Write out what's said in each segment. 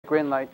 Green light.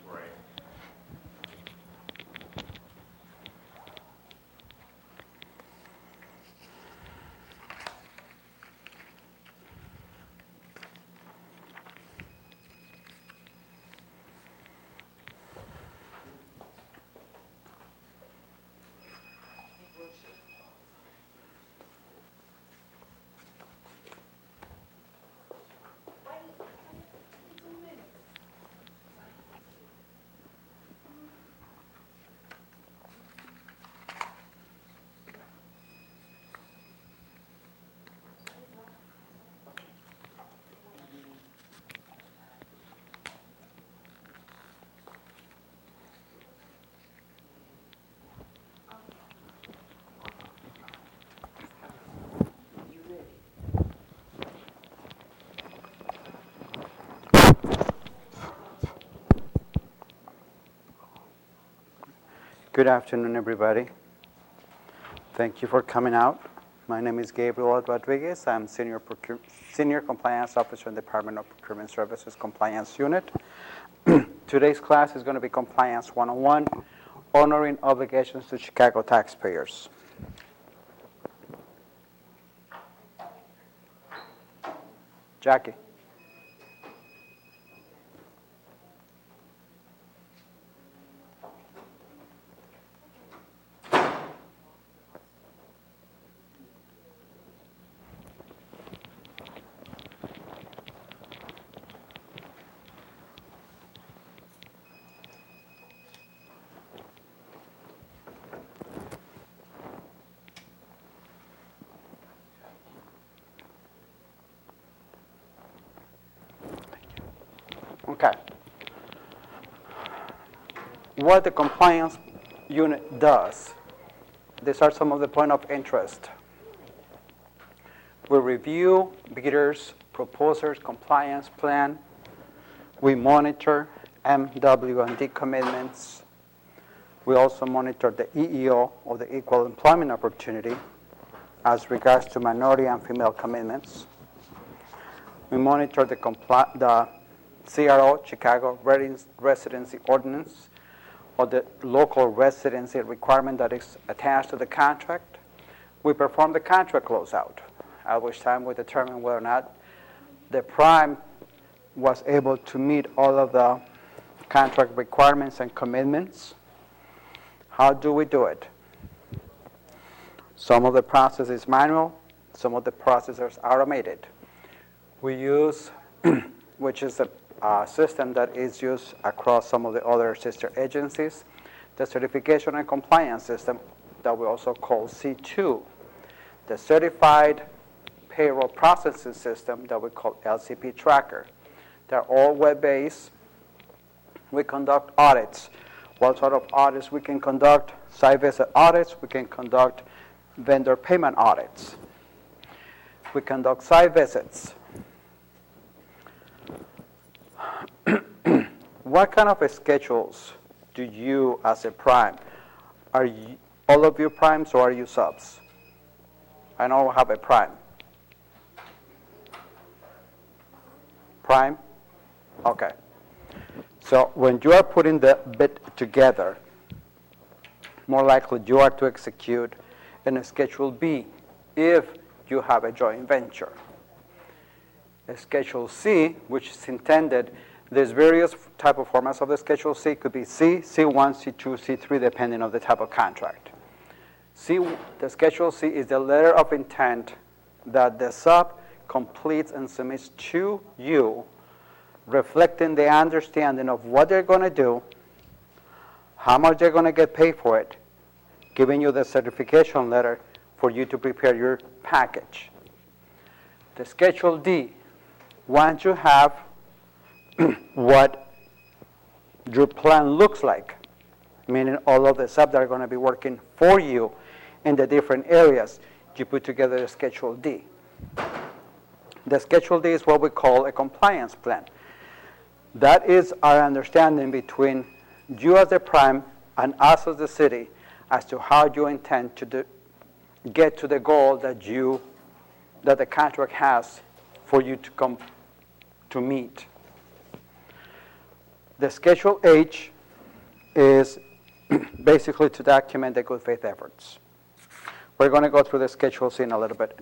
Good afternoon, everybody. Thank you for coming out. My name is Gabriel Rodriguez. I'm Senior Compliance Officer in the Department of Procurement Services Compliance Unit. Today's class is going to be Compliance 101, Honoring Obligations to Chicago Taxpayers. Jackie. Okay. What the compliance unit does, these are some of the points of interest. We review bidders, proposers' compliance plan. We monitor MW&D commitments. We also monitor the EEO, or the Equal Employment Opportunity, as regards to minority and female commitments. We monitor the CRO, Chicago Residency Ordinance, or the local residency requirement that is attached to the contract. We perform the contract closeout, at which time we determine whether or not the prime was able to meet all of the contract requirements and commitments. How do we do it? Some of the process is manual, some of the processes are automated. We use, which is a system that is used across some of the other sister agencies, the certification and compliance system that we also call C2, the certified payroll processing system that we call LCP tracker. They're all web-based. We conduct audits. What sort of audits we can conduct? Site visit audits. We can conduct vendor payment audits. We conduct site visits. What kind of schedules do you, as a prime, are you, all of you primes, or are you subs? I know I have a prime. Prime? Okay. So when you are putting the bid together, more likely you are to execute in a Schedule B if you have a joint venture. A Schedule C, which is intended, there's various type of formats of the Schedule C. It could be C, C1, C2, C3, depending on the type of contract. The Schedule C is the letter of intent that the sub completes and submits to you, reflecting the understanding of what they're going to do, how much they're going to get paid for it, giving you the certification letter for you to prepare your package. The Schedule D, once you have what your plan looks like, meaning all of the subs that are going to be working for you in the different areas, you put together the Schedule D. The Schedule D is what we call a compliance plan. That is our understanding between you as the prime and us as the city as to how you intend to get to the goal that the contract has for you to come to meet. The Schedule H is basically to document the good faith efforts. We're going to go through the Schedule C in a little bit.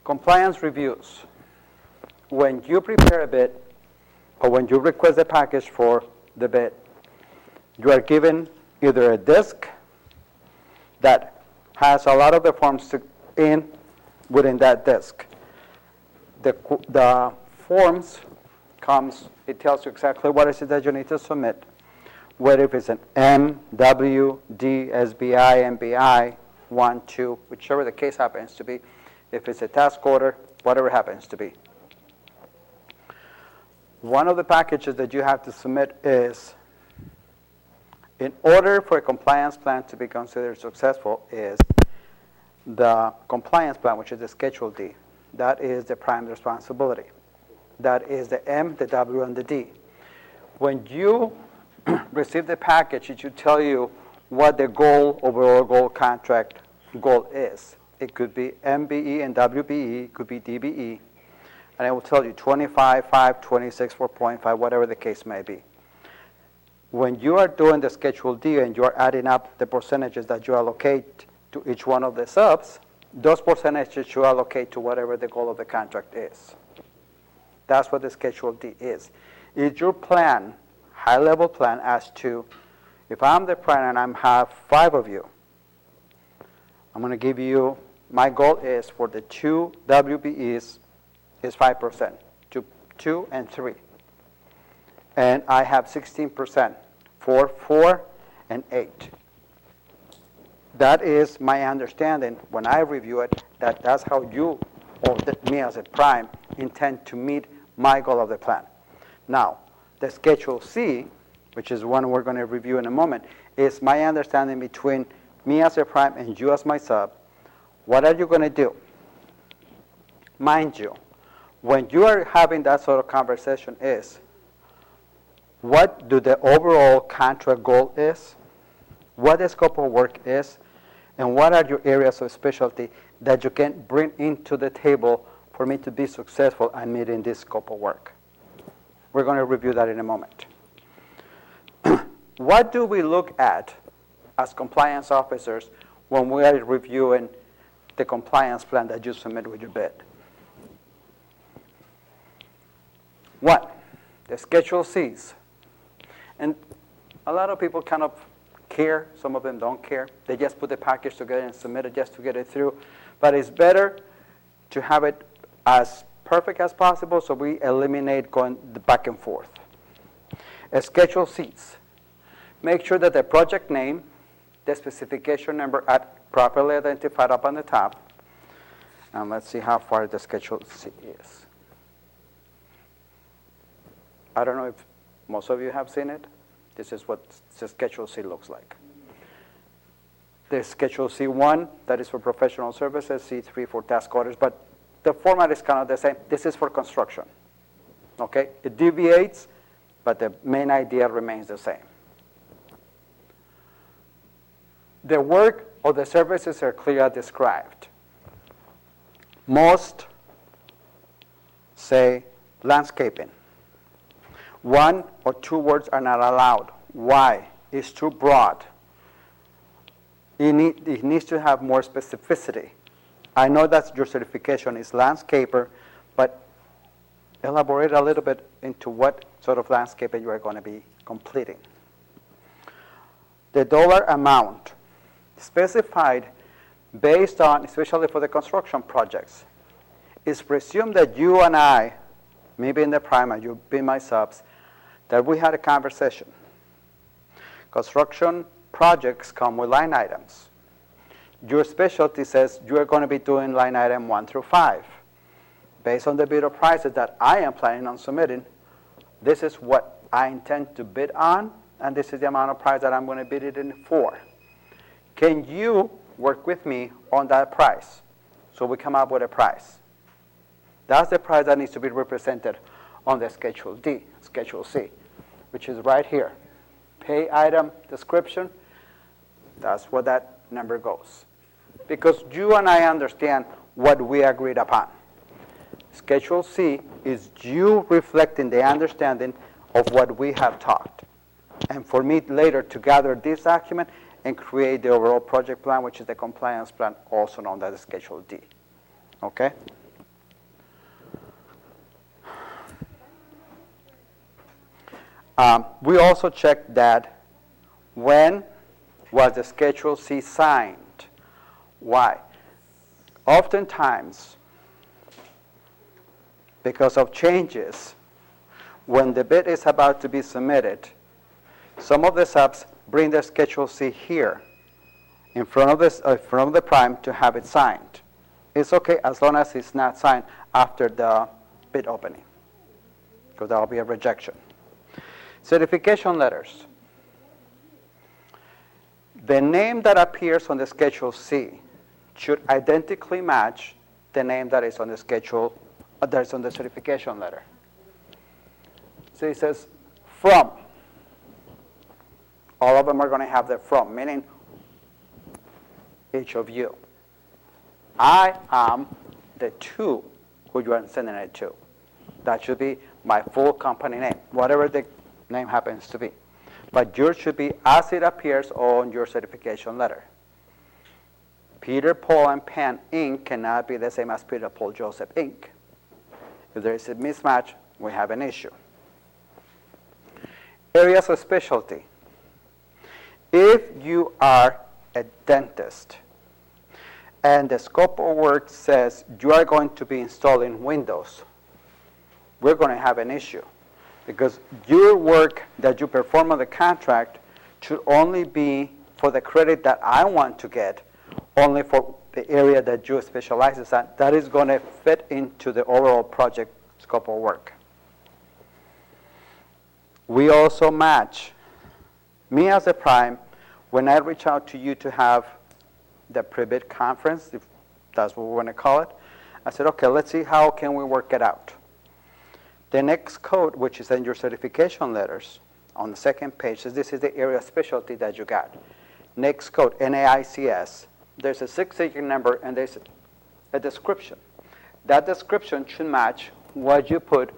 Compliance reviews. When you prepare a bid, or when you request a package for the bid, you are given either a disk that has a lot of the forms within that disk. The forms comes, it tells you exactly what is it that you need to submit, whether if it's an M, W, D, SBI, MBI, 1, 2, whichever the case happens to be, if it's a task order, whatever it happens to be. One of the packages that you have to submit is, in order for a compliance plan to be considered successful, is the compliance plan, which is the Schedule D. That is the prime responsibility. That is the M, the W, and the D. When you receive the package, it should tell you what the overall goal contract goal is. It could be MBE and WBE, it could be DBE, and it will tell you 25, 5, 26, 4.5, whatever the case may be. When you are doing the Schedule D and you are adding up the percentages that you allocate to each one of the subs, those percentages you allocate to whatever the goal of the contract is. That's what the Schedule D is. It's your plan, high-level plan, as to, if I'm the prime and I have 5 of you, I'm going to give you, my goal is for the 2 WBEs is 5%, to 2 and 3. And I have 16% for 4 and 8. That is my understanding when I review it, that's how you, or me as a prime, intend to meet my goal of the plan. Now, the Schedule C, which is one we're going to review in a moment, is my understanding between me as a prime and you as my sub. What are you going to do? Mind you, when you are having that sort of conversation is, what do the overall contract goal is, what the scope of work is, and what are your areas of specialty that you can bring into the table for me to be successful at meeting this scope of work. We're going to review that in a moment. What do we look at as compliance officers when we are reviewing the compliance plan that you submit with your bid? One, the Schedule Cs. And a lot of people kind of care, some of them don't care. They just put the package together and submit it just to get it through. But it's better to have it as perfect as possible so we eliminate going back and forth. A Schedule Cs. Make sure that the project name, the specification number are properly identified up on the top. And let's see how far the Schedule C is. I don't know if most of you have seen it. This is what the Schedule C looks like. There's Schedule C1, that is for professional services, C3 for task orders, but the format is kind of the same. This is for construction. Okay? It deviates, but the main idea remains the same. The work or the services are clearly described. Most say landscaping. 1 or 2 words are not allowed. Why? It's too broad. It needs to have more specificity. I know that your certification is landscaper, but elaborate a little bit into what sort of landscaping you are going to be completing. The dollar amount specified based on, especially for the construction projects, is presumed that you and I, me being the prime and you being my subs, that we had a conversation. Construction projects come with line items. Your specialty says you are going to be doing line item 1 through 5. Based on the bid of prices that I am planning on submitting, this is what I intend to bid on, and this is the amount of price that I'm going to bid it in for. Can you work with me on that price so we come up with a price? That's the price that needs to be represented on the Schedule D, Schedule C, which is right here. Pay item description, that's where that number goes. Because you and I understand what we agreed upon. Schedule C is you reflecting the understanding of what we have talked. And for me later to gather this document and create the overall project plan, which is the compliance plan, also known as Schedule D. Okay? We also checked that when was the Schedule C signed. Why? Oftentimes, because of changes, when the bid is about to be submitted, some of the subs bring their Schedule C here in front of the prime to have it signed. It's okay as long as it's not signed after the bid opening, because that will be a rejection. Certification letters. The name that appears on the Schedule C should identically match the name that is on the schedule, that is on the certification letter. So it says from. All of them are going to have the from, meaning each of you. I am the to who you are sending it to. That should be my full company name, whatever the name happens to be. But yours should be as it appears on your certification letter. Peter, Paul, and Pan, Inc. cannot be the same as Peter, Paul, Joseph, Inc. If there is a mismatch, we have an issue. Areas of specialty. If you are a dentist and the scope of work says you are going to be installing windows, we're going to have an issue because your work that you perform on the contract should only be for the credit that I want to get, only for the area that you specialize in. That is going to fit into the overall project scope of work. We also match. Me as a prime, when I reach out to you to have the pre-bid conference, if that's what we want to call it, I said, okay, let's see how can we work it out. The next code, which is in your certification letters, on the second page, says this is the area of specialty that you got. Next code, NAICS. There's a 6-digit number and there's a description. That description should match what you put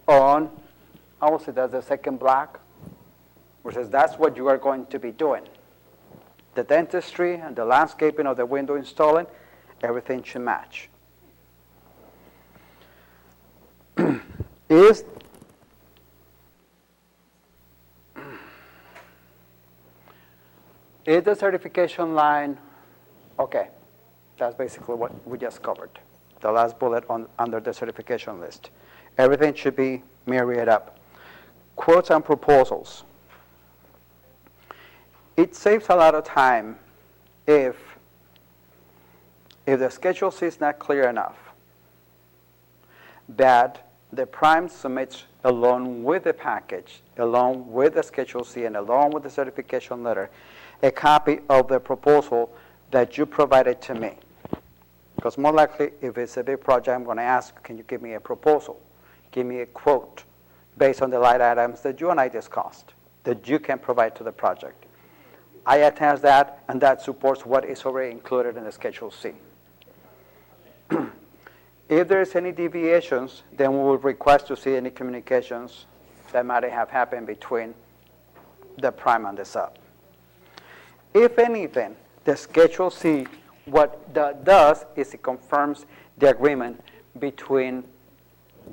on, I will say that's the second block, which says that's what you are going to be doing. The dentistry and the landscaping of the window installing, everything should match. Is the certification line okay? That's basically what we just covered. The last bullet under the certification list. Everything should be married up. Quotes and proposals. It saves a lot of time if the Schedule C is not clear enough, that the prime submits along with the package, along with the Schedule C and along with the certification letter, a copy of the proposal that you provided to me. Because more likely, if it's a big project, I'm going to ask, can you give me a proposal? Give me a quote based on the line items that you and I discussed, that you can provide to the project. I attach that, and that supports what is already included in the Schedule C. If there's any deviations, then we will request to see any communications that might have happened between the prime and the sub. If anything, the Schedule C, what that does is it confirms the agreement between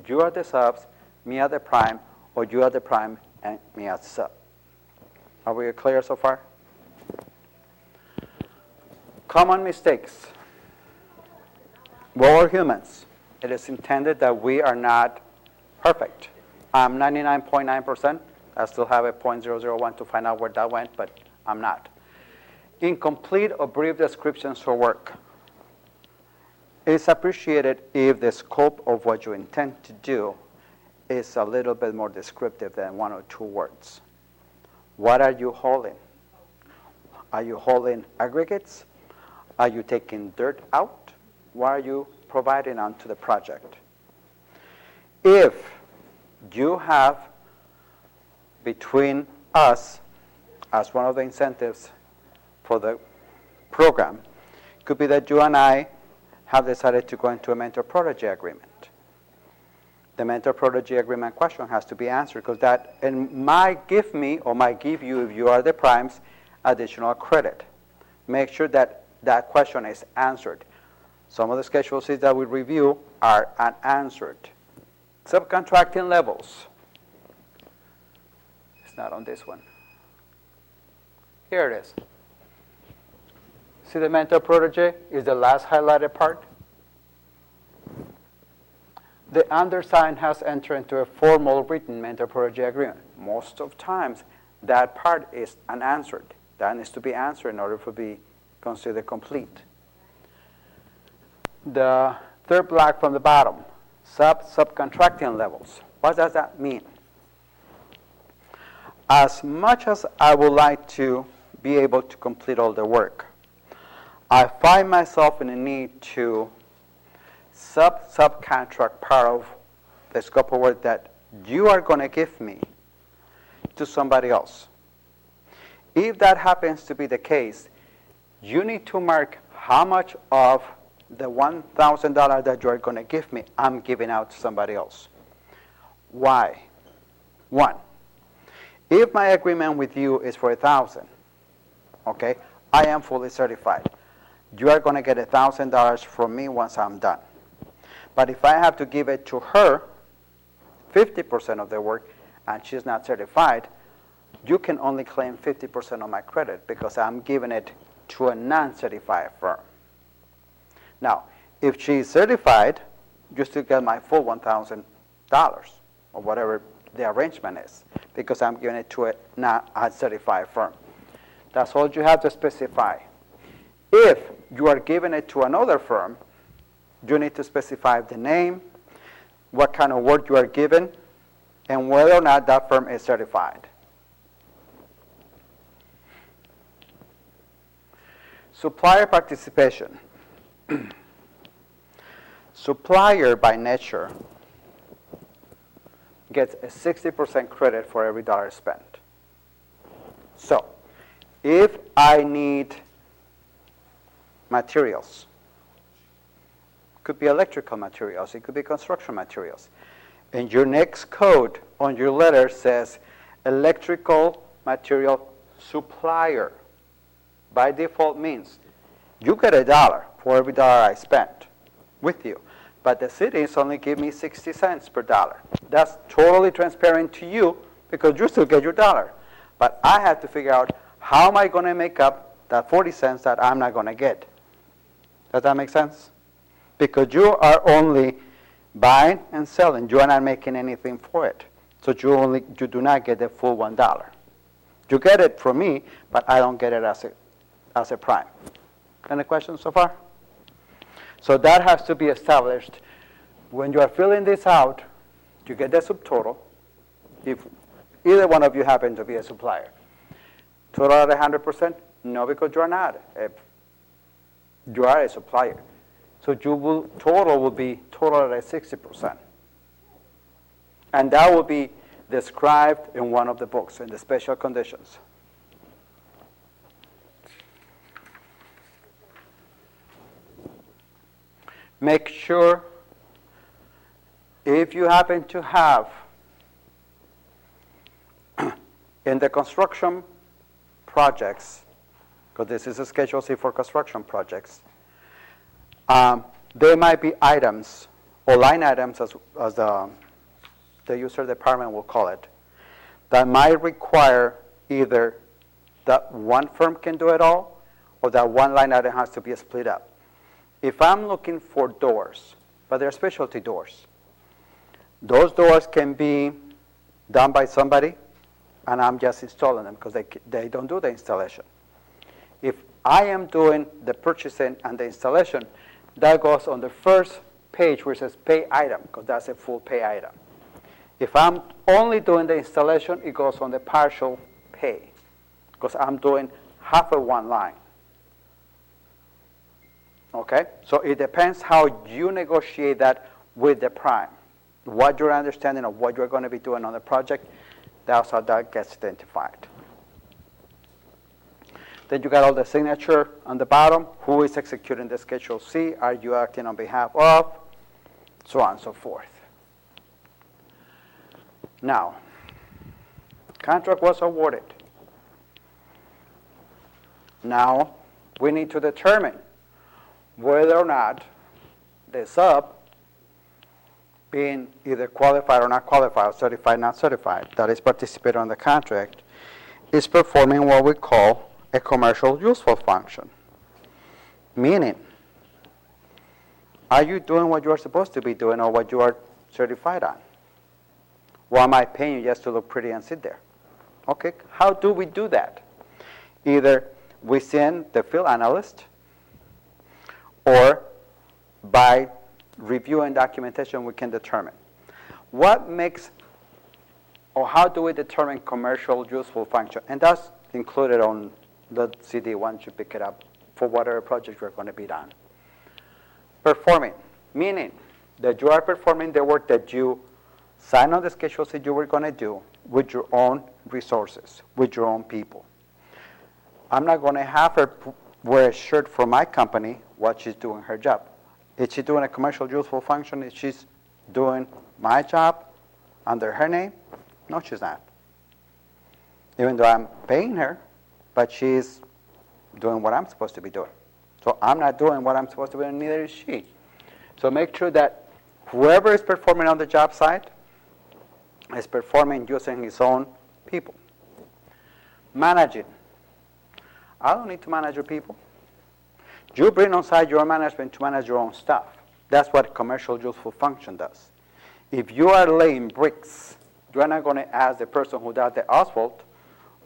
you are the subs, me as the prime, or you are the prime and me as the sub. Are we clear so far? Common mistakes. We're humans. It is intended that we are not perfect. I'm 99.9%. I still have a 0.001 to find out where that went, but I'm not. Incomplete or brief descriptions for work. It's appreciated if the scope of what you intend to do is a little bit more descriptive than 1 or 2 words. What are you hauling? Are you hauling aggregates? Are you taking dirt out? What are you providing onto the project? If you have between us, as one of the incentives for the program, could be that you and I have decided to go into a mentor-protege agreement. the mentor-protege agreement question has to be answered, because that might give me or might give you, if you are the primes, additional credit. Make sure that that question is answered. Some of the Schedule Cs that we review are unanswered. Subcontracting levels. It's not on this one. Here it is. See the mentor-protege is the last highlighted part? The undersigned has entered into a formal written mentor-protege agreement. Most of times, that part is unanswered. That needs to be answered in order for it to be considered complete. The third block from the bottom, subcontracting levels. What does that mean? As much as I would like to be able to complete all the work, I find myself in a need to subcontract part of the scope of work that you are going to give me to somebody else. If that happens to be the case, you need to mark how much of the $1,000 that you are going to give me, I'm giving out to somebody else. Why? One, if my agreement with you is for $1,000, okay, I am fully certified. You are going to get $1,000 from me once I'm done. But if I have to give it to her, 50% of the work, and she's not certified, you can only claim 50% of my credit because I'm giving it to a non-certified firm. Now, if she's certified, you still get my full $1,000 or whatever the arrangement is, because I'm giving it to a non-certified firm. That's all you have to specify. If you are giving it to another firm, you need to specify the name, what kind of work you are given, and whether or not that firm is certified. Supplier participation. Supplier, by nature, gets a 60% credit for every dollar spent. So, if I need materials, it could be electrical materials, it could be construction materials, and your next code on your letter says electrical material supplier, by default means you get $1 for every dollar I spent with you, but the cities only give me 60 cents per dollar. That's totally transparent to you because you still get your dollar. But I have to figure out how am I going to make up that 40 cents that I'm not going to get. Does that make sense? Because you are only buying and selling. You are not making anything for it. So you do not get the full $1. You get it from me, but I don't get it as a prime. Any questions so far? So that has to be established. When you are filling this out, you get the subtotal. If either one of you happen to be a supplier. Total at 100%? No, because you are not. You are a supplier. So total will be total at 60%. And that will be described in one of the books, in the special conditions. Make sure if you happen to have in the construction projects, because this is a Schedule C for construction projects, there might be items or line items, as the user department will call it, that might require either that one firm can do it all or that one line item has to be split up. If I'm looking for doors, but they're specialty doors, those doors can be done by somebody, and I'm just installing them because they don't do the installation. If I am doing the purchasing and the installation, that goes on the first page where it says pay item, because that's a full pay item. If I'm only doing the installation, it goes on the partial pay, because I'm doing half of one line. Okay? So it depends how you negotiate that with the prime. What your understanding of what you're going to be doing on the project, that's how that gets identified. Then you got all the signature on the bottom. Who is executing the Schedule C? Are you acting on behalf of? So on and so forth. Now, contract was awarded. Now, we need to determine whether or not the sub, being either qualified or not qualified, certified, not certified, that is participating on the contract, is performing what we call a commercial useful function. Meaning, are you doing what you are supposed to be doing or what you are certified on? Or am I paying you just to look pretty and sit there? Okay, how do we do that? Either we send the field analyst, or by reviewing documentation we can determine. What makes, or how do we determine commercial useful function? And that's included on the CD once you pick it up for whatever project you're going to be done. Performing, meaning that you are performing the work that you signed on the schedule that you were going to do with your own resources, with your own people. I'm not going to have her wear a shirt for my company while she's doing her job. Is she doing a commercial useful function? Is she doing my job under her name? No, she's not. Even though I'm paying her, but she's doing what I'm supposed to be doing. So I'm not doing what I'm supposed to be doing, neither is she. So make sure that whoever is performing on the job site is performing using his own people. Managing. I don't need to manage your people. You bring on site your management to manage your own stuff. That's what commercial useful function does. If you are laying bricks, you're not going to ask the person who does the asphalt,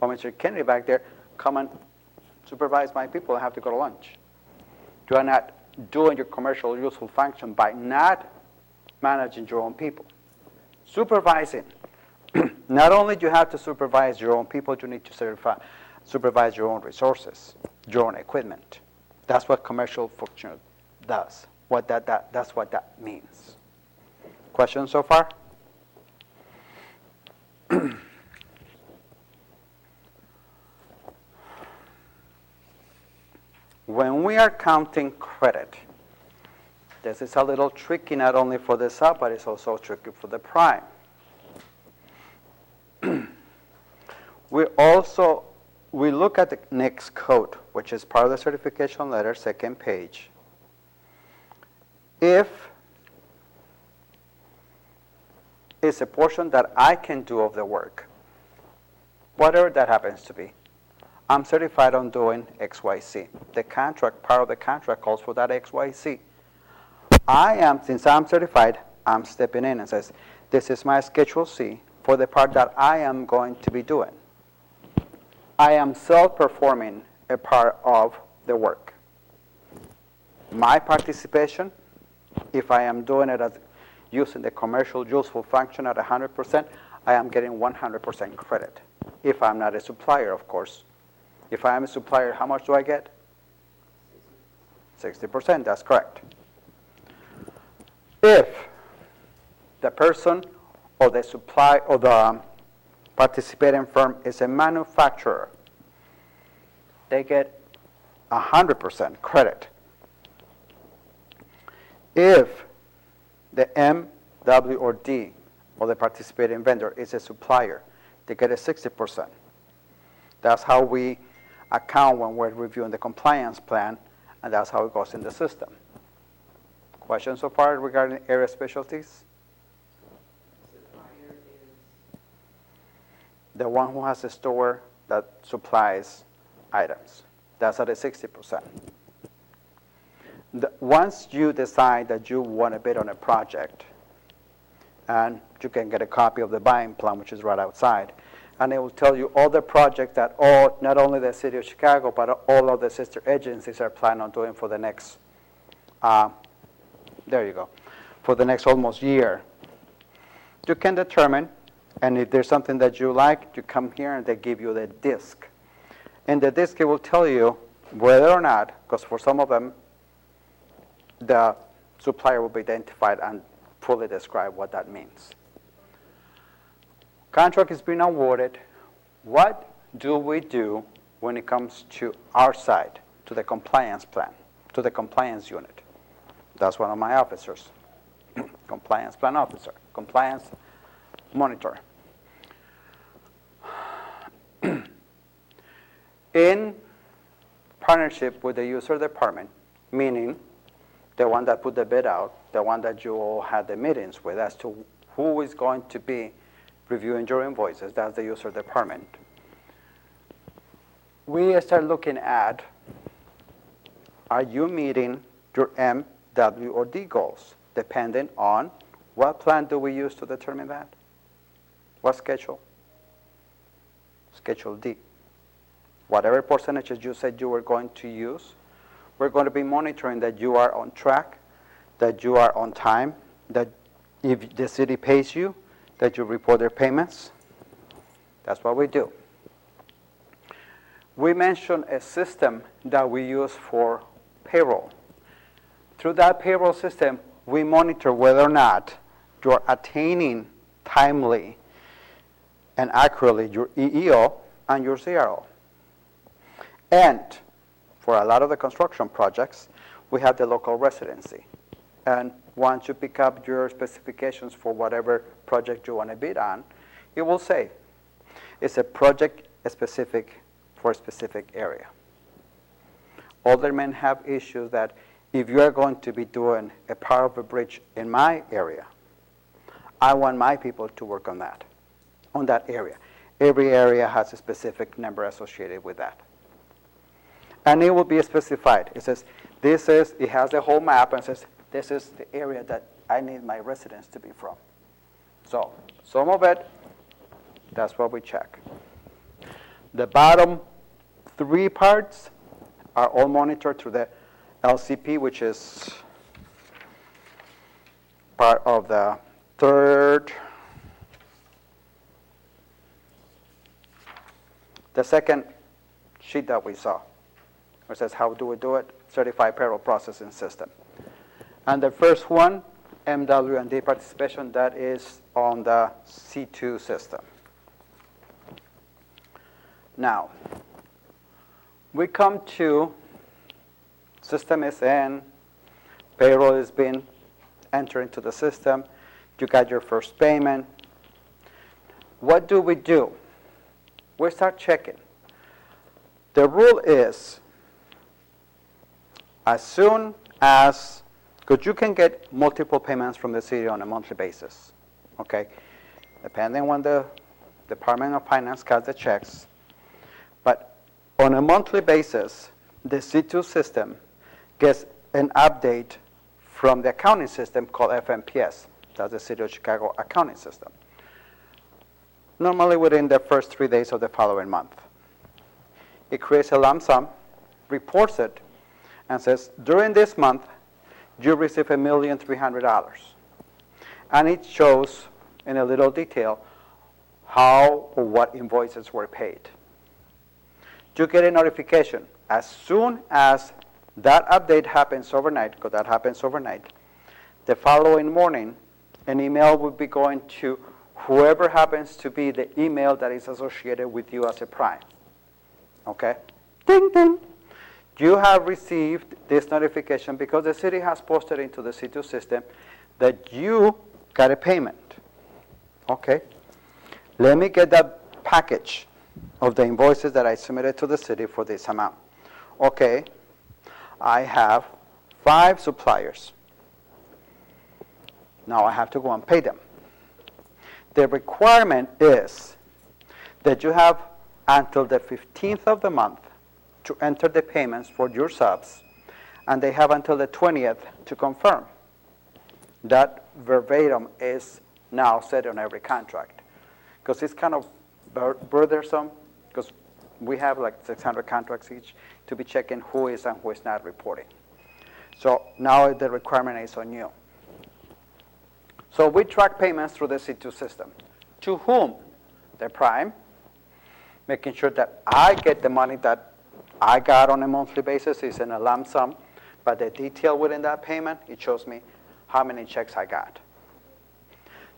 or Mr. Kennedy back there, come and supervise my people, I have to go to lunch. You are not doing your commercial useful function by not managing your own people. Supervising. Not only do you have to supervise your own people, you need to supervise your own resources, your own equipment. That's what commercial function does. That's what that means. Questions so far? When we are counting credit, this is a little tricky not only for the sub, but it's also tricky for the prime. We look at the next code, which is part of the certification letter, second page. If it's a portion that I can do of the work, whatever that happens to be, I'm certified on doing XYZ. The contract, part of the contract calls for that XYZ. Since I'm certified, I'm stepping in and says, this is my Schedule C for the part that I am going to be doing. I am self-performing a part of the work. My participation, if I am doing it as using the commercial useful function at 100%, I am getting 100% credit. If I'm not a supplier, of course. If I am a supplier, how much do I get? 60%, that's correct. If the person or the supply or the participating firm is a manufacturer, they get 100% credit. If the M, W, or D, or the participating vendor is a supplier, they get a 60%. That's how we account when we're reviewing the compliance plan, and that's how it goes in the system. Questions so far regarding area specialties? The one who has a store that supplies items. That's at a 60%. Once you decide that you want to bid on a project, and you can get a copy of the buying plan, which is right outside, and it will tell you all the projects that not only the city of Chicago, but all of the sister agencies are planning on doing for the next, there you go, for the next almost year. You can determine, and if there's something that you like, you come here and they give you the disc. In the disc, it will tell you whether or not, because for some of them, the supplier will be identified and fully describe what that means. Contract is being awarded. What do we do when it comes to our side, to the compliance plan, to the compliance unit? That's one of my officers, compliance plan officer, compliance monitor. in partnership with the user department, meaning the one that put the bid out, the one that you all had the meetings with as to who is going to be reviewing your invoices. That's the user department. We start looking at, are you meeting your M, W, or D goals, depending on what plan do we use to determine that? What schedule? Schedule D. Whatever percentages you said you were going to use, we're going to be monitoring that you are on track, that you are on time, that if the city pays you, that you report their payments. That's what we do. We mentioned a system that we use for payroll. Through that payroll system, we monitor whether or not you're attaining timely and accurately your EEO and your CRO. And for a lot of the construction projects, we have the local residency. And once you pick up your specifications for whatever project you want to bid on, it will say it's a project specific for a specific area. Aldermen have issues that if you are going to be doing a part of a bridge in my area, I want my people to work on that area. Every area has a specific number associated with that. And it will be specified. It says, it has the whole map and says, this is the area that I need my residents to be from. So, some of it, that's what we check. The bottom 3 parts are all monitored through the LCP, which is part of the second sheet that we saw. It says, how do we do it? Certified Payroll Processing System. And the first one, MW&D participation, that is on the C2 system. Now, we come to system is in, payroll is being entered into the system, you got your first payment. What do? We start checking. The rule is, as soon as, because you can get multiple payments from the city on a monthly basis, okay? Depending on the Department of Finance cuts the checks. But on a monthly basis, the C2 system gets an update from the accounting system called FMPS. That's the City of Chicago accounting system. Normally within the first 3 days of the following month. It creates a lump sum, reports it, and says, during this month, you received $1,300,000. And it shows in a little detail how or what invoices were paid. You get a notification. As soon as that update happens overnight, because that happens overnight, the following morning, an email will be going to whoever happens to be the email that is associated with you as a prime. Okay? Ding, ding. You have received this notification because the city has posted into the C2 system that you got a payment. Okay? Let me get that package of the invoices that I submitted to the city for this amount. Okay, I have 5 suppliers. Now I have to go and pay them. The requirement is that you have until the 15th of the month to enter the payments for your subs, and they have until the 20th to confirm. That verbatim is now set on every contract. Because it's kind of burdensome, because we have like 600 contracts each to be checking who is and who is not reporting. So now the requirement is on you. So we track payments through the C2 system. To whom? The prime, making sure that I get the money that I got on a monthly basis is in a lump sum, but the detail within that payment, it shows me how many checks I got.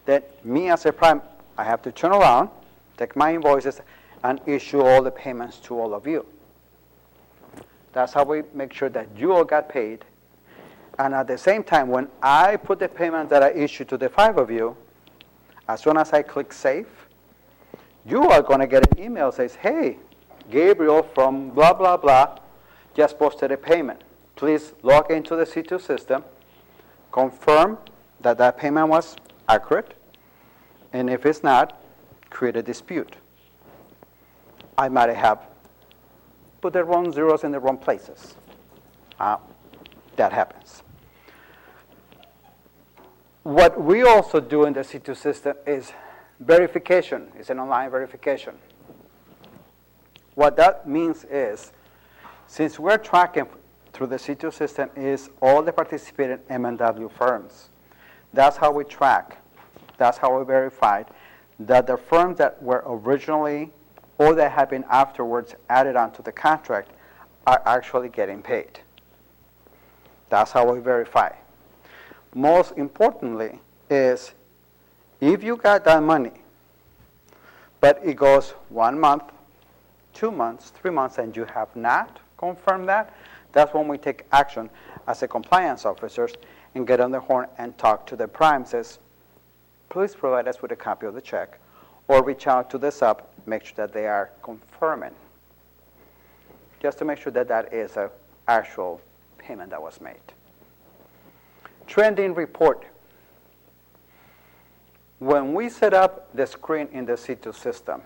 Then me as a prime, I have to turn around, take my invoices, and issue all the payments to all of you. That's how we make sure that you all got paid. And at the same time, when I put the payment that I issue to the 5 of you, as soon as I click save, you are going to get an email that says, hey, Gabriel from blah, blah, blah just posted a payment. Please log into the C2 system, confirm that that payment was accurate, and if it's not, create a dispute. I might have put the wrong zeros in the wrong places. That happens. What we also do in the C2 system is verification. It's an online verification. What that means is, since we're tracking through the C2 system is all the participating M&W firms. That's how we track. That's how we verified that the firms that were originally or that have been afterwards added onto the contract are actually getting paid. That's how we verify. Most importantly is if you got that money, but it goes 1 month, 2 months, 3 months, and you have not confirmed that, that's when we take action as a compliance officers and get on the horn and talk to the prime, says, please provide us with a copy of the check, or reach out to the sub, make sure that they are confirming, just to make sure that that is an actual payment that was made. Trending report. When we set up the screen in the C2 system,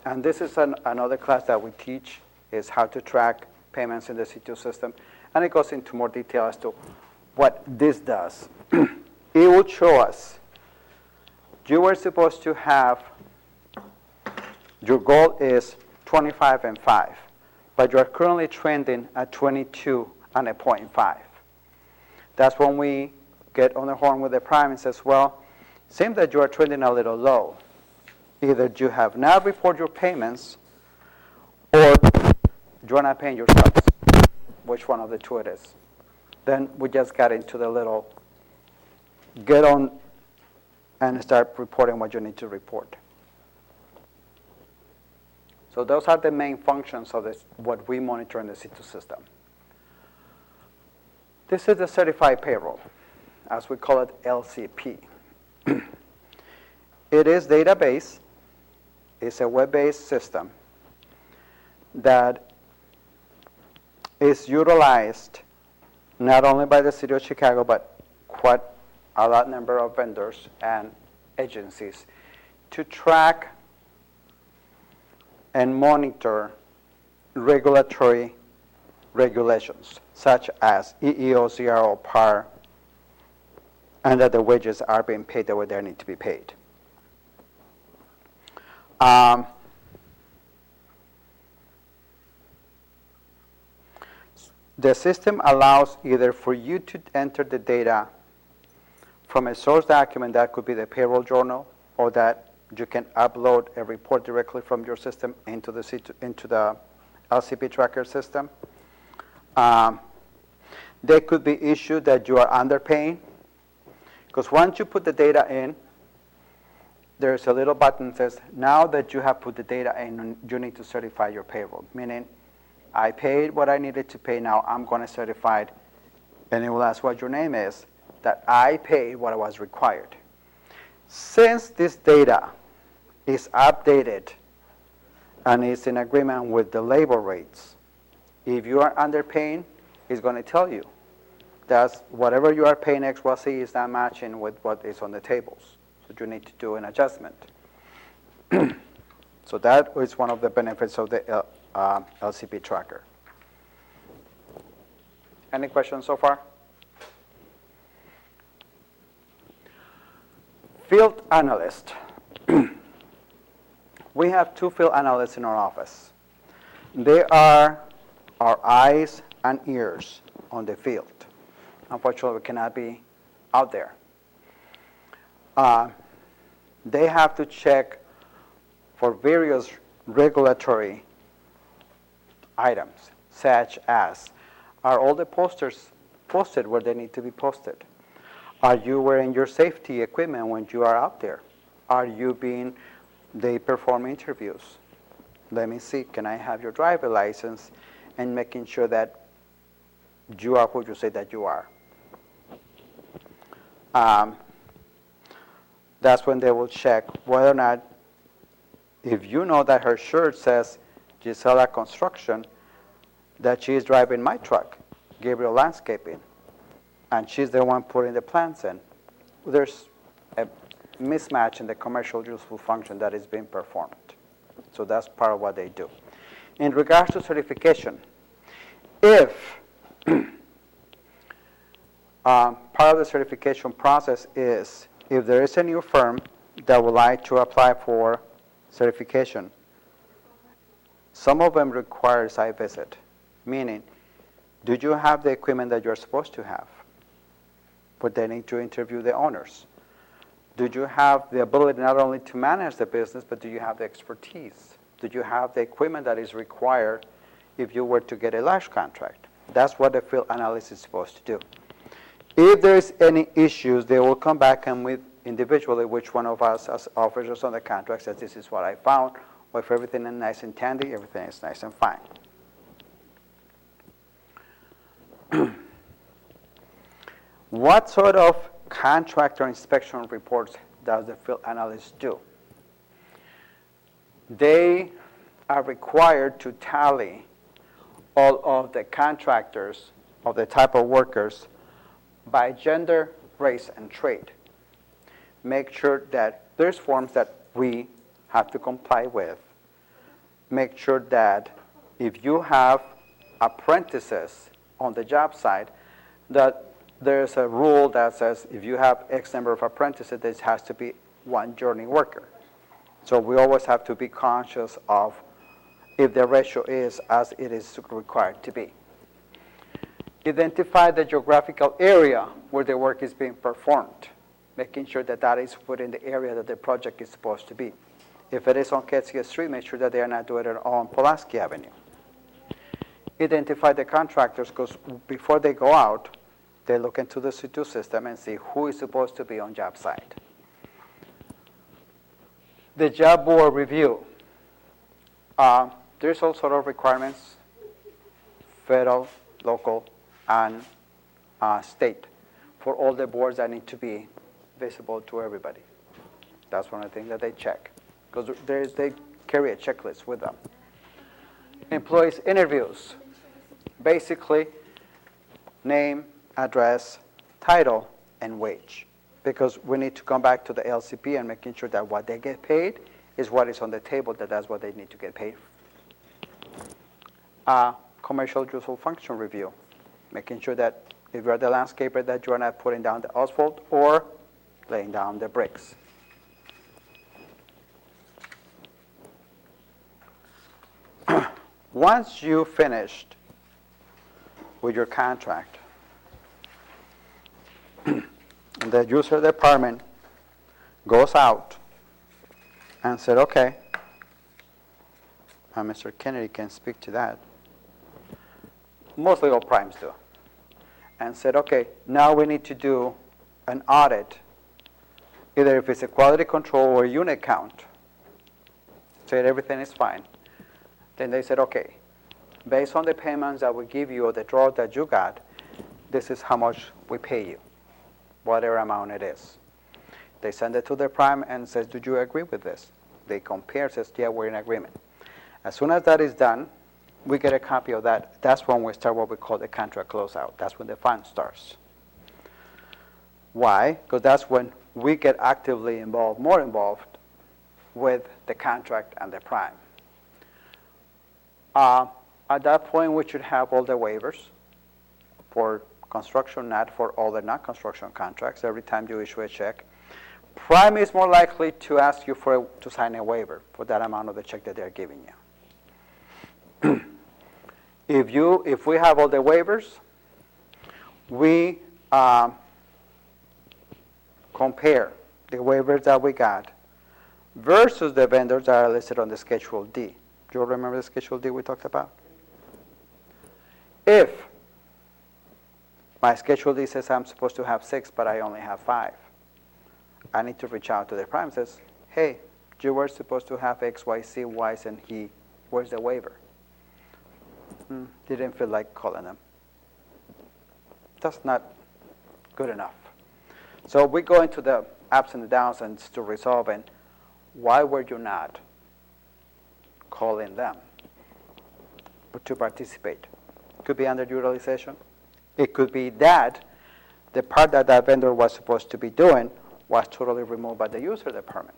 and this is another class that we teach, is how to track payments in the C2 system, and it goes into more detail as to what this does. It will show us you were supposed to have, your goal is 25 and 5, but you're currently trending at 22 and a 0.5. That's when we get on the horn with the prime and says, well, it seems that you are trending a little low. Either you have not reported your payments or you're not paying yourselves. Which one of the two it is? Then we just got into the little get on and start reporting what you need to report. So those are the main functions of this, what we monitor in the C2 system. This is the certified payroll, as we call it LCP. It is database. It's a web-based system that is utilized not only by the City of Chicago, but quite a lot number of vendors and agencies to track and monitor regulatory regulations, such as EEO, CRO, PAR, and that the wages are being paid the way they need to be paid. The system allows either for you to enter the data from a source document, that could be the payroll journal, or that you can upload a report directly from your system into the LCP tracker system. There could be issues that you are underpaying, because once you put the data in, there's a little button that says, now that you have put the data in, you need to certify your payroll, meaning I paid what I needed to pay, now I'm going to certify it, and it will ask what your name is, that I paid what was required. Since this data is updated and is in agreement with the labor rates, if you are underpaying, it's going to tell you that whatever you are paying XYZ is not matching with what is on the tables. So you need to do an adjustment. So that is one of the benefits of the LCP tracker. Any questions so far? Field analyst. We have 2 field analysts in our office. They are our eyes and ears on the field. Unfortunately, we cannot be out there. They have to check for various regulatory items, such as, are all the posters posted where they need to be posted? Are you wearing your safety equipment when you are out there? They perform interviews. Let me see, can I have your driver license? And making sure that you are who you say that you are. That's when they will check whether or not, if you know that her shirt says Gisela Construction, that she is driving my truck, Gabriel Landscaping, and she's the one putting the plans in. There's a mismatch in the commercial useful function that is being performed. So that's part of what they do. In regards to certification, if part of the certification process is if there is a new firm that would like to apply for certification, some of them require a site visit, meaning, do you have the equipment that you're supposed to have? But they need to interview the owners. Do you have the ability not only to manage the business, but do you have the expertise? Do you have the equipment that is required if you were to get a large contract? That's what the field analyst is supposed to do. If there's any issues, they will come back and with individually which one of us as officers on the contract says this is what I found, or if everything is nice and dandy, everything is nice and fine. What sort of contractor inspection reports does the field analyst do? They are required to tally all of the contractors of the type of workers by gender, race, and trade. Make sure that there's forms that we have to comply with. Make sure that if you have apprentices on the job site, that there's a rule that says if you have X number of apprentices, this has to be one journey worker. So we always have to be conscious of if the ratio is as it is required to be. Identify the geographical area where the work is being performed, making sure that that is within the area that the project is supposed to be. If it is on Ketsia Street, make sure that they are not doing it on Pulaski Avenue. Identify the contractors, because before they go out, they look into the C2 system and see who is supposed to be on job site. The job board review. There's all sort of requirements, federal, local, and state, for all the boards that need to be visible to everybody. That's one of the things that they check, because they carry a checklist with them. Employees' interviews. Basically, name, address, title, and wage. Because we need to come back to the LCP and making sure that what they get paid is what is on the table, that's what they need to get paid. Commercial useful function review. Making sure that if you're the landscaper that you're not putting down the asphalt or laying down the bricks. Once you finished with your contract, the user department goes out and said, okay, and Mr. Kennedy can speak to that. Mostly all primes do. And said, okay, now we need to do an audit, either if it's a quality control or unit count. Said everything is fine. Then they said, okay, based on the payments that we give you or the draw that you got, this is how much we pay you, whatever amount it is. They send it to the prime and says, do you agree with this? They compare, says, yeah, we're in agreement. As soon as that is done, we get a copy of that. That's when we start what we call the contract closeout. That's when the fun starts. Why? Because that's when we get actively involved, more involved with the contract and the prime. At that point, we should have all the waivers for construction, not for all the non-construction contracts. Every time you issue a check, prime is more likely to ask you to sign a waiver for that amount of the check that they're giving you. If we have all the waivers, we compare the waivers that we got versus the vendors that are listed on the Schedule D. Do you remember the Schedule D we talked about? If my Schedule D says I'm supposed to have 6, but I only have 5, I need to reach out to the prime and says, hey, you were supposed to have X, Y, Z, Y, and he, where's the waiver? Didn't feel like calling them. That's not good enough. So we go into the ups and the downs and to resolve, and why were you not calling them? to participate. It could be underutilization. It could be that the part that that vendor was supposed to be doing was totally removed by the user department.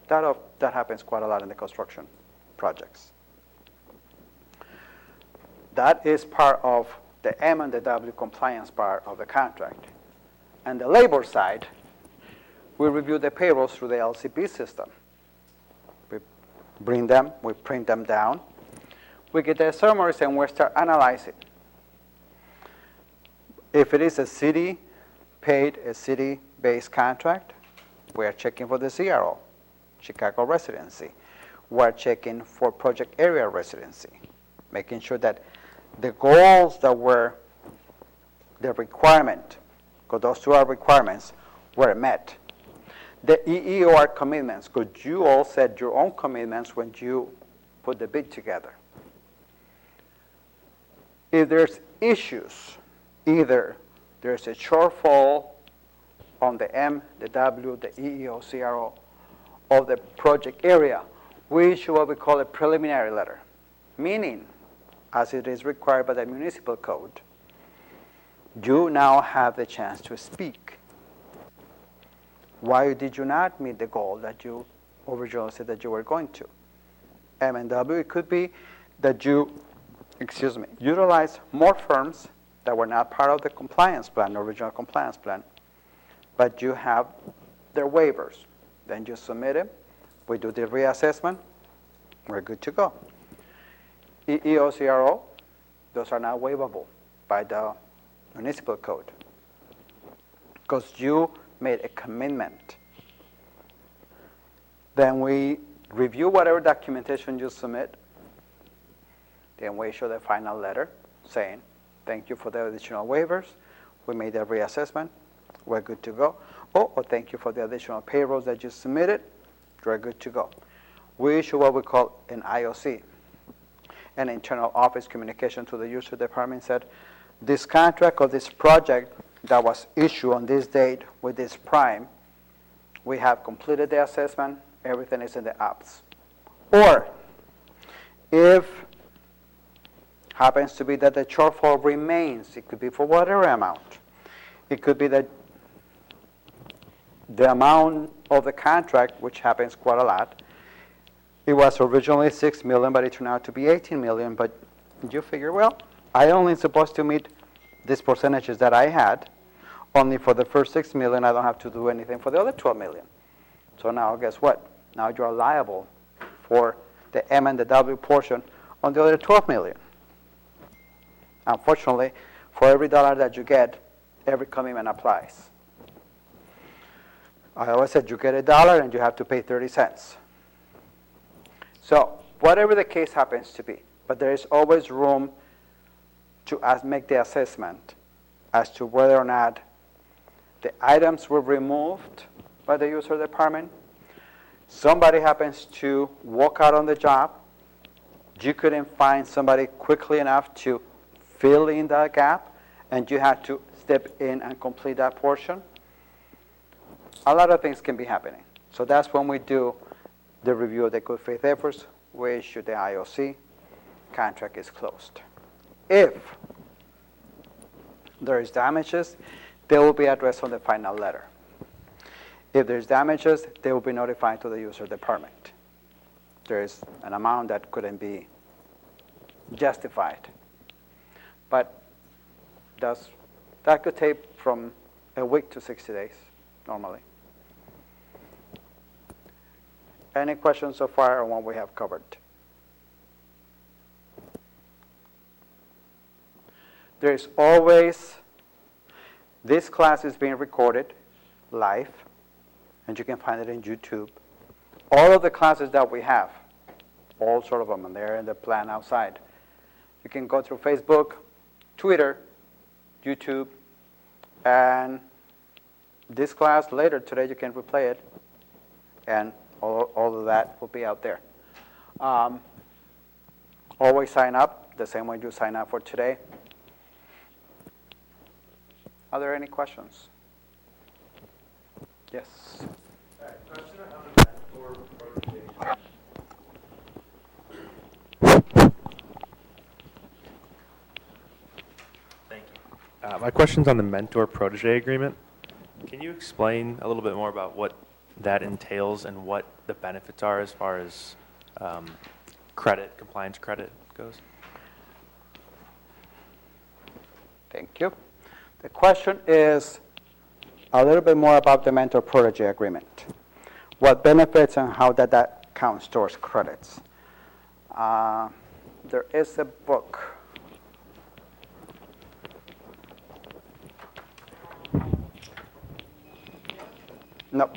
That happens quite a lot in the construction projects. That is part of the M and the W compliance part of the contract. And the labor side, we review the payrolls through the LCP system. We bring them, we print them down. We get the summaries and we start analyzing. If it is a city-paid, a city-based contract, we are checking for the CRO, Chicago Residency. We are checking for project area residency, making sure that the goals that were the requirement, because those two are requirements, were met. The EEOR commitments, because you all set your own commitments when you put the bid together. If there's issues, either there's a shortfall on the M, the W, the EEO, CRO of the project area, we issue what we call a preliminary letter, meaning, as it is required by the municipal code, you now have the chance to speak. Why did you not meet the goal that you originally said that you were going to? M and W, it could be that you, utilize more firms that were not part of the compliance plan, original compliance plan, but you have their waivers. Then you submit it, we do the reassessment, we're good to go. EEOCRO, those are not waivable by the municipal code because you made a commitment. Then we review whatever documentation you submit. Then we issue the final letter saying, thank you for the additional waivers. We made a reassessment. We're good to go. Or thank you for the additional payrolls that you submitted. You're good to go. We issue what we call an IOC, an internal office communication to the user department said, this contract or this project that was issued on this date with this prime, we have completed the assessment, everything is in the apps. Or if happens to be that the shortfall remains, it could be for whatever amount. It could be that the amount of the contract, which happens quite a lot, it was originally $6 million, but it turned out to be $18 million. But you figure, well, I only supposed to meet these percentages that I had. Only for the first $6 million, I don't have to do anything for the other $12 million. So now, guess what? Now you're liable for the M and the W portion on the other $12 million. Unfortunately, for every dollar that you get, every commitment applies. I always said you get $1 and you have to pay 30 cents. So whatever the case happens to be, but there is always room to make the assessment as to whether or not the items were removed by the user department. Somebody happens to walk out on the job. You couldn't find somebody quickly enough to fill in that gap, and you had to step in and complete that portion. A lot of things can be happening. So that's when we do the review of the good faith efforts. We issue the IOC. Contract is closed. If there is damages, they will be addressed on the final letter. If there's damages, they will be notified to the user department. There is an amount that couldn't be justified. But that could take from a week to 60 days, normally. Any questions so far on what we have covered? There is always, this class is being recorded live, and you can find it in YouTube. All of the classes that we have, all sort of them, and they're in the plan outside. You can go through Facebook, Twitter, YouTube, and this class later today you can replay it, and all of that will be out there. Always sign up the same way you sign up for today. Are there any questions? Yes. Question on the mentor prioritization. My question's on the mentor-protege agreement. Can you explain a little bit more about what that entails and what the benefits are as far as credit, compliance credit goes? Thank you. The question is a little bit more about the mentor-protege agreement. What benefits and how that counts towards credits. There is a book. No.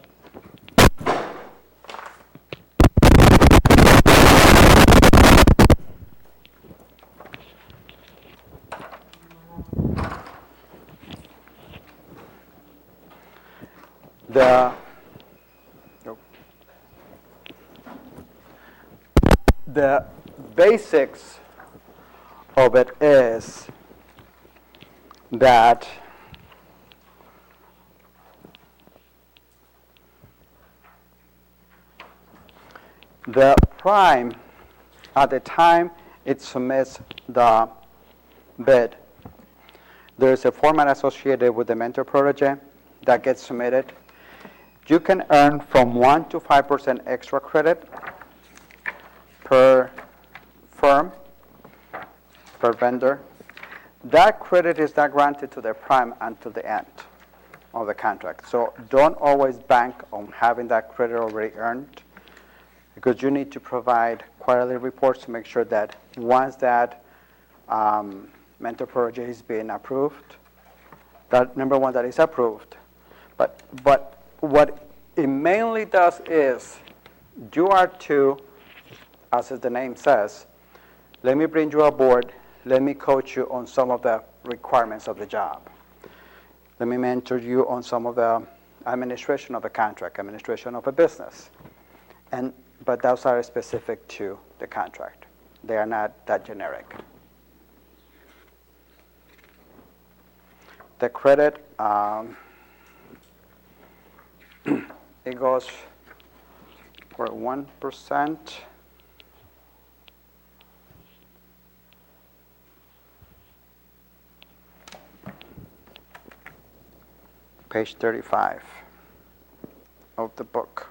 The basics of it is that the prime, at the time it submits the bid, there is a format associated with the mentor protege that gets submitted. You can earn from 1 to 5% extra credit per firm, per vendor. That credit is not granted to the prime until the end of the contract. So don't always bank on having that credit already earned, because you need to provide quarterly reports to make sure that once that mentor protege is being approved, that number one, that is approved. But what it mainly does is you are to, as the name says, let me bring you aboard, let me coach you on some of the requirements of the job. Let me mentor you on some of the administration of a contract, administration of a business. But those are specific to the contract. They are not that generic. The credit, it goes for 1%. Page 35 of the book.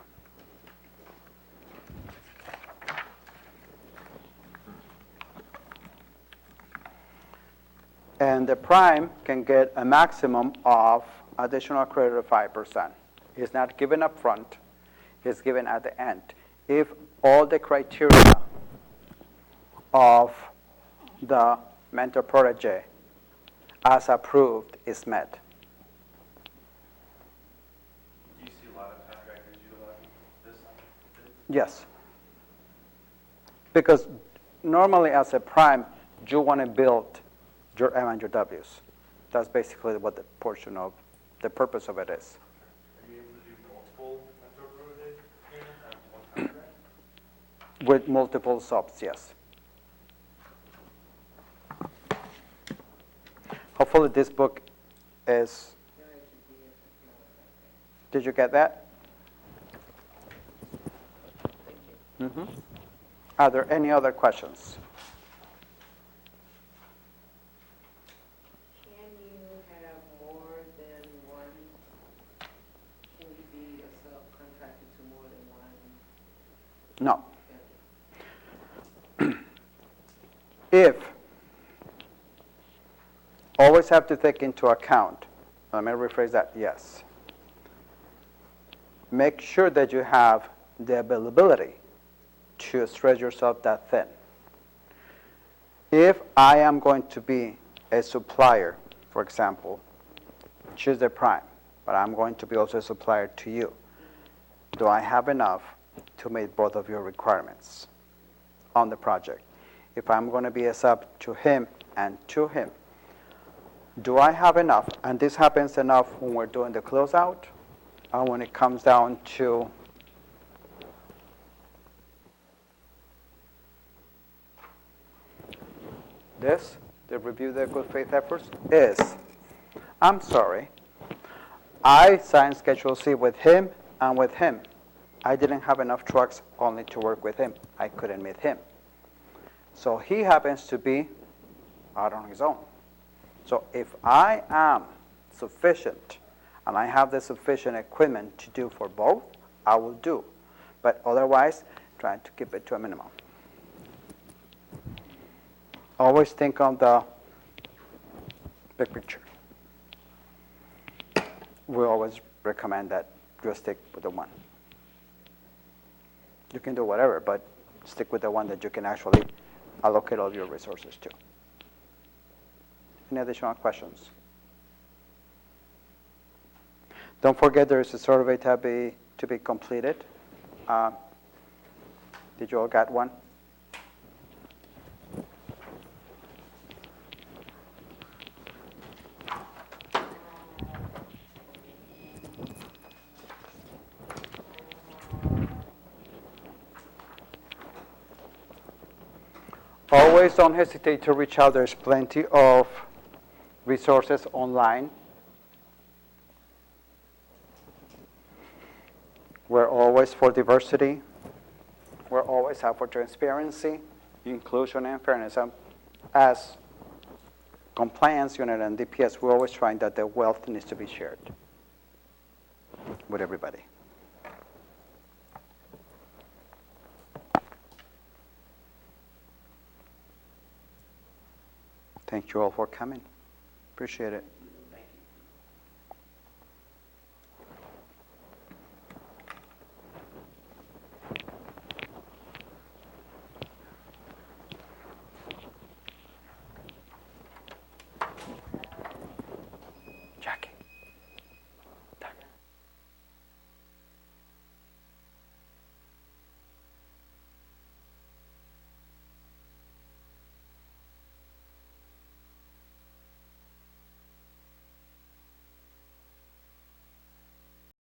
And the prime can get a maximum of additional credit of 5%. It's not given up front, it's given at the end. If all the criteria of the mentor protege as approved is met. Do you see a lot of contractors utilizing this? Yes. Because normally as a prime, you want to build your M and your Ws. That's basically what the portion of the purpose of it is. Are you able to do multiple mentor protege agreements on one contract? With multiple subs, yes. Hopefully this book is, did you get that? Mm-hmm. Are there any other questions? No. If, always have to take into account, let me rephrase that, yes. Make sure that you have the availability to stretch yourself that thin. If I am going to be a supplier, for example, choose the prime, but I'm going to be also a supplier to you, do I have enough to meet both of your requirements on the project? If I'm going to be a sub to him and to him, do I have enough? And this happens enough when we're doing the closeout, and when it comes down to this, the review the good faith efforts, is, I'm sorry, I signed Schedule C with him and with him. I didn't have enough trucks only to work with him. I couldn't meet him. So he happens to be out on his own. So if I am sufficient and I have the sufficient equipment to do for both, I will do. But otherwise, trying to keep it to a minimum. Always think on the big picture. We always recommend that you stick with the one. You can do whatever, but stick with the one that you can actually allocate all your resources to. Any additional questions? Don't forget there is a survey to be completed. Did you all get one? Always don't hesitate to reach out. There's plenty of resources online. We're always for diversity. We're always out for transparency, inclusion, and fairness. As compliance unit and DPS, we're always trying that the wealth needs to be shared with everybody. Thank you all for coming. Appreciate it.